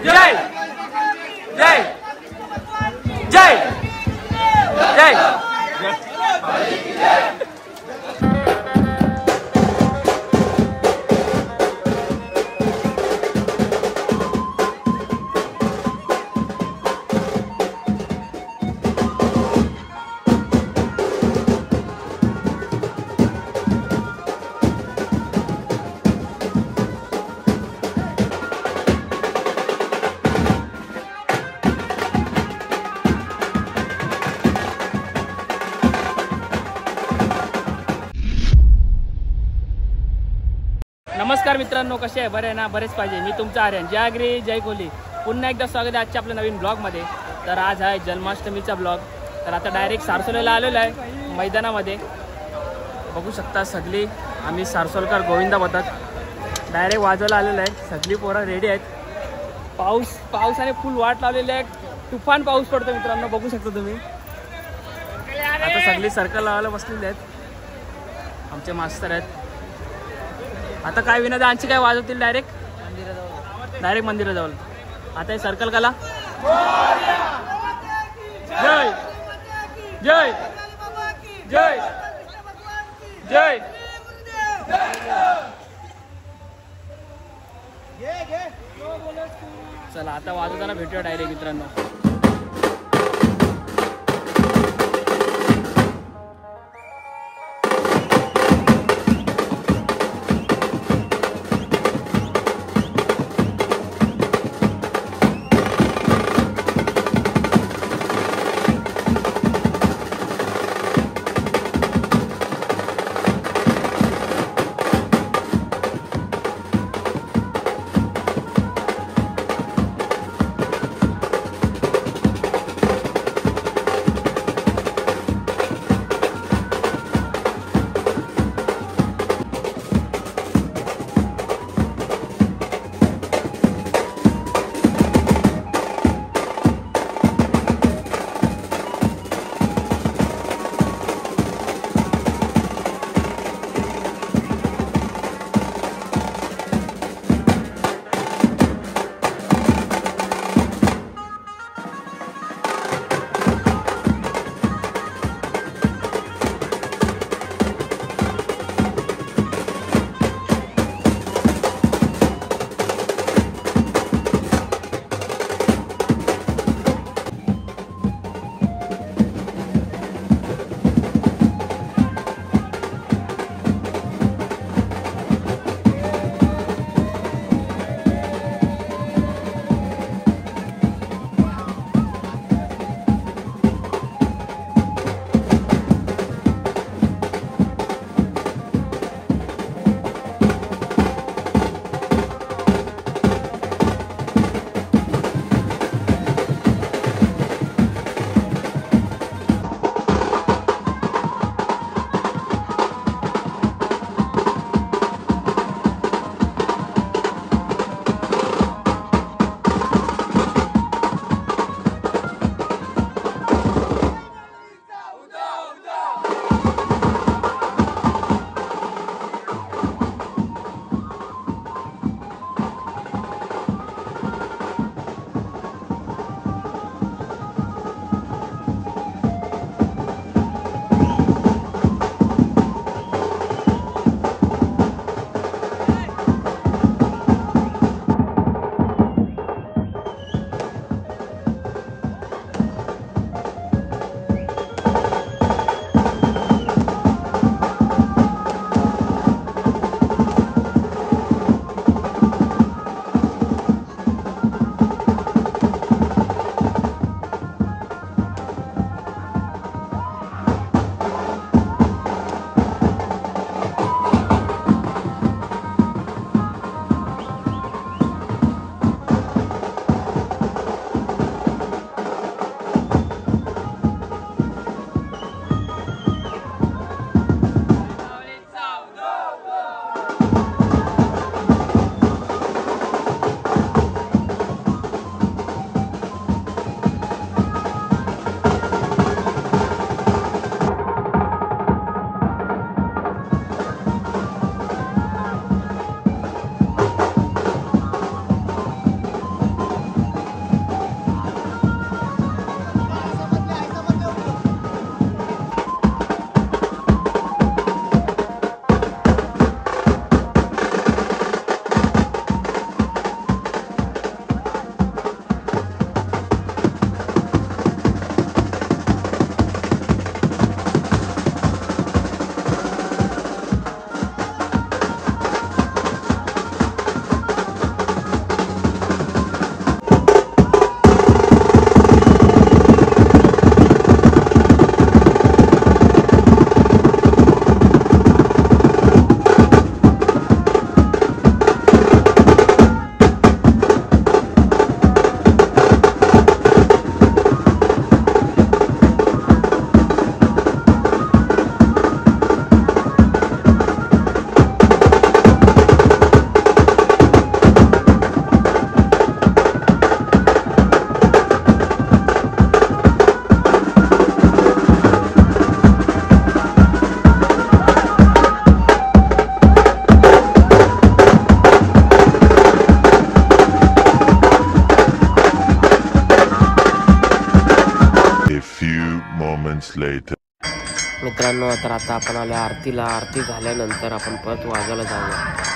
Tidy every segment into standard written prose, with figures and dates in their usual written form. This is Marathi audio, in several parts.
जय जय जय जय नमस्कार मित्रांनो, कसे आहे? बरे आहे ना? बरेच पाहिजे. मी तुमचा आर्यन. जय आगरी जय कोहली. पुन्हा एकदा स्वागत आहे आजच्या आपल्या नवीन ब्लॉगमध्ये. तर आज आहे जन्माष्टमीचा ब्लॉग. तर आता डायरेक्ट सारसोलीला आलेलो आहे मैदानामध्ये. बघू शकता सगळी आम्ही सारसोलकर गोविंदा पथक डायरेक्ट वाजवायला आलेलो आहे. सगळी पोरं रेडी आहेत. पावसाने फुल वाट लावलेली आहे. तुफान पाऊस पडतो मित्रांनो, बघू शकता तुम्ही. आता सगळी सर्कल लावायला बसलेली आहेत. आमचे मास्तर आहेत. आता काय विनोदांची काय वाजवतील डायरेक्ट मंदिराजवळ. आता हे सर्कल कला जय जय जय जय. चला आता वाजवताना भेटूया डायरेक्ट मित्रांनो. moments later. मित्रांनो, तर आता आपण आलो आरतीला. आरती झाल्यानंतर आपण परत वाजवायला जाऊया.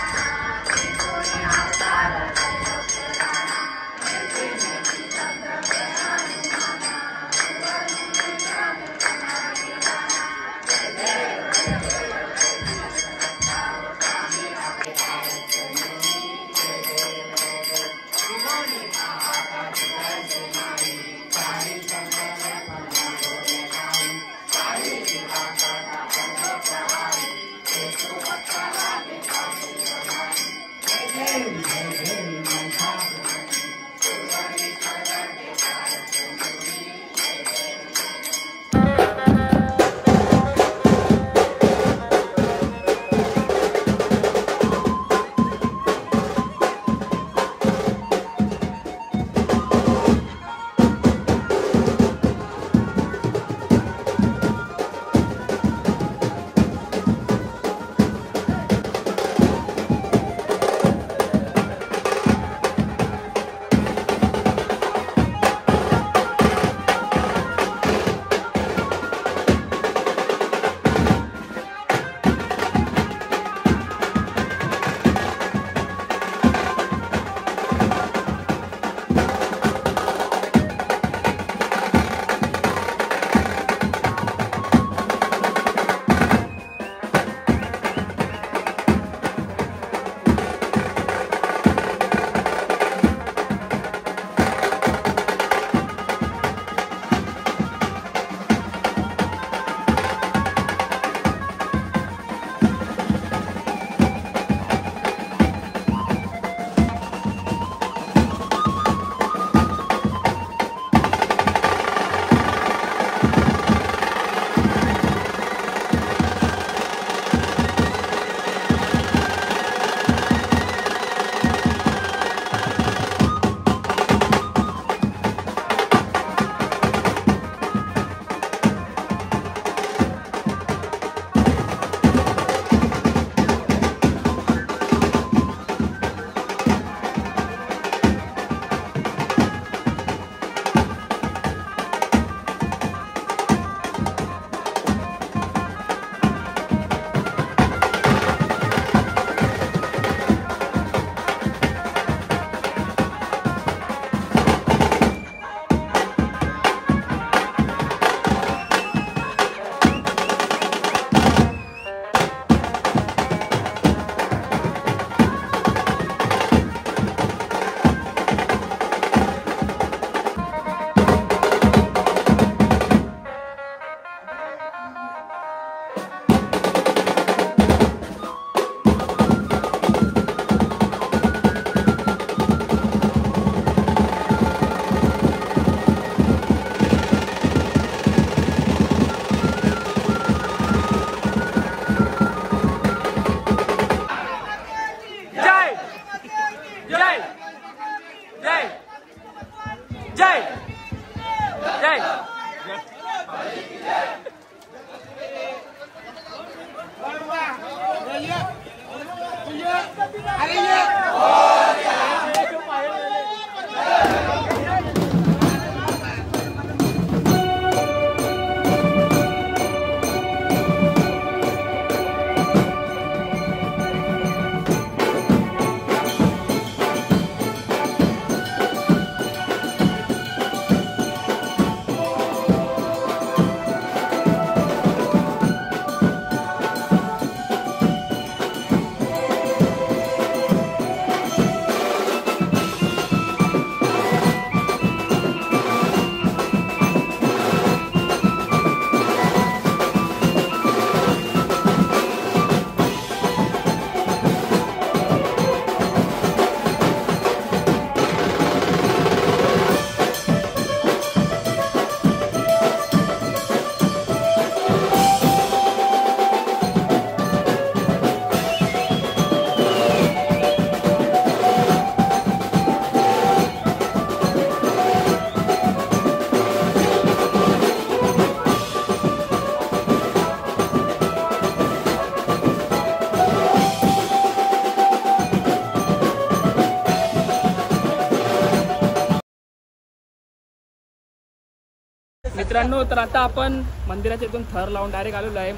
मित्रांनो, तर आता आपण मंदिराच्या इथून थर लावून डायरेक्ट आलेलो आहे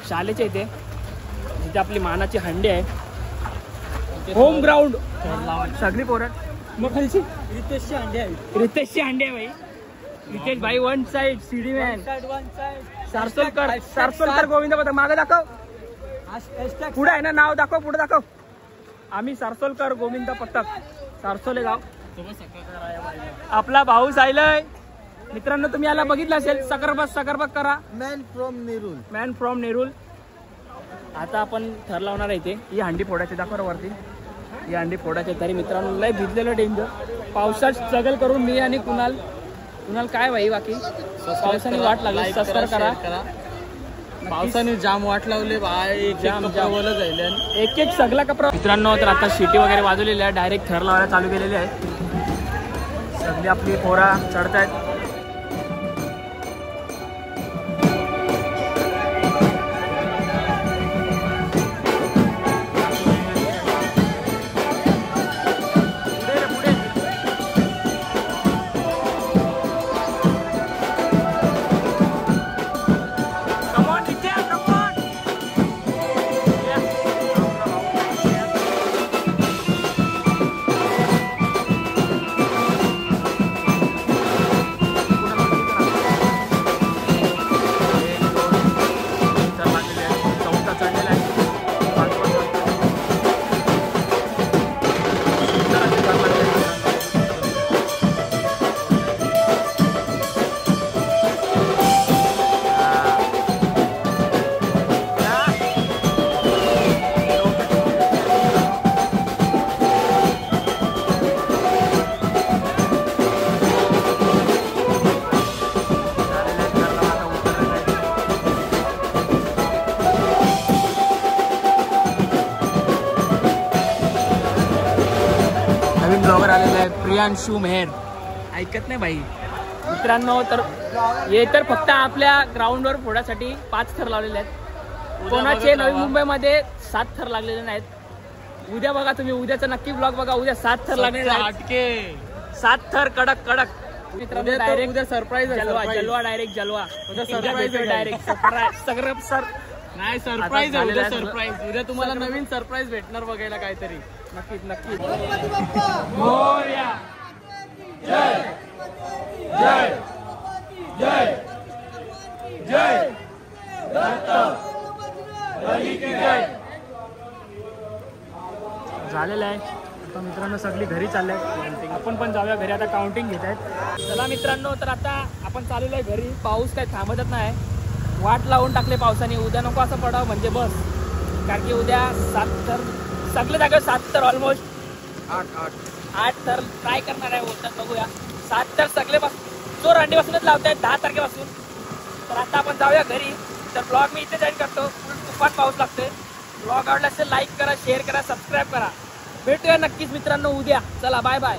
शाळेच्या इथे, जिथे आपली मानाची हंडी आहे, होम ग्राउंड. सगळी पोरं मग खालची रितेशची हंडी आहे भाई. रितेश भाई one side CD man, Sarsolkar Govind पथक. मागे दाखव, पुढे आहे ना नाव, दाखव पुढे दाखव. आम्ही सारसोलकर गोविंद पथक, सारसोले गाव. आपला भाऊ सायलय. मित्रांनो, तुम्ही याला बघितलं असेल, सकरबस करा. Man from Nerul. आता आपण थर लावणार आहे इथे. ही हंडी फोडायची, दाखव वरती. ही हंडी फोडायची. तरी मित्रांनो लय भिजलेलं डेंजर. पावसात स्ट्रगल करून मी आणि कुणाल काय भाई, बाकी पावसाने वाट लागली. सबस्क्राइब करा. पावसाने जाम वाट लावले भाई, जाम जाईल एक सगळा कपडा. मित्रांनो, तर आता शिटी वगैरे वाजवलेली आहे, डायरेक्ट थर लावायला चालू केलेली आहे. सगळी आपली पोरा चढतायत. ब्लॉगर आलेला आहे प्रियांशू मेहर. ऐकत नाही भाई. मित्रांनो, तर हे तर फक्त आपल्या ग्राउंडवर फोडासाठी 5 थर लावलेले आहेत. कोणाचे नवी मुंबईमध्ये 7 थर लागलेले नाहीत. उद्या बघा तुम्ही, उद्याचा नक्की ब्लॉग बघा. उद्या 7 थर लागलेले आहेत. 7 थर कडक. मित्रांनो, डायरेक्ट उद्या सरप्राईज जलवा. डायरेक्ट जलवा. डायरेक्ट नाही, सरप्राईज आहे. सरप्राईज उद्या तुम्हाला नवीन सरप्राईज भेटणार बघायला काहीतरी. नक्कीच. मोरया. जय जय जय जय दत्त बली की जय. झालेलं आहे. आता मित्रांनो सगळी घरी चाललंय. आपण पण जाऊया घरी. आता काउंटिंग घेत आहेत. चला मित्रांनो, तर आता आपण चाललेलो आहे घरी. पाऊस काय थांबतच नाही. वाट लावून टाकले पावसाने. उद्या नको असं पडावं म्हणजे बस. कारण की उद्या 7 थर सगळे जागेवर 7 थर ऑलमोस्ट 8 थर ट्राय करणार आहे. होतात बघूया. 7 थर सगळे चोर हंडीपासूनच लावत आहेत 10 तारखेपासून. तर आता आपण जाऊया घरी. तर ब्लॉग मी इथे जॉईन करतो. तुफान पाऊस लागतोय. ब्लॉग आवडला असेल लाईक करा, शेअर करा, सबस्क्राईब करा. भेटूया नक्कीच मित्रांनो उद्या. चला बाय बाय.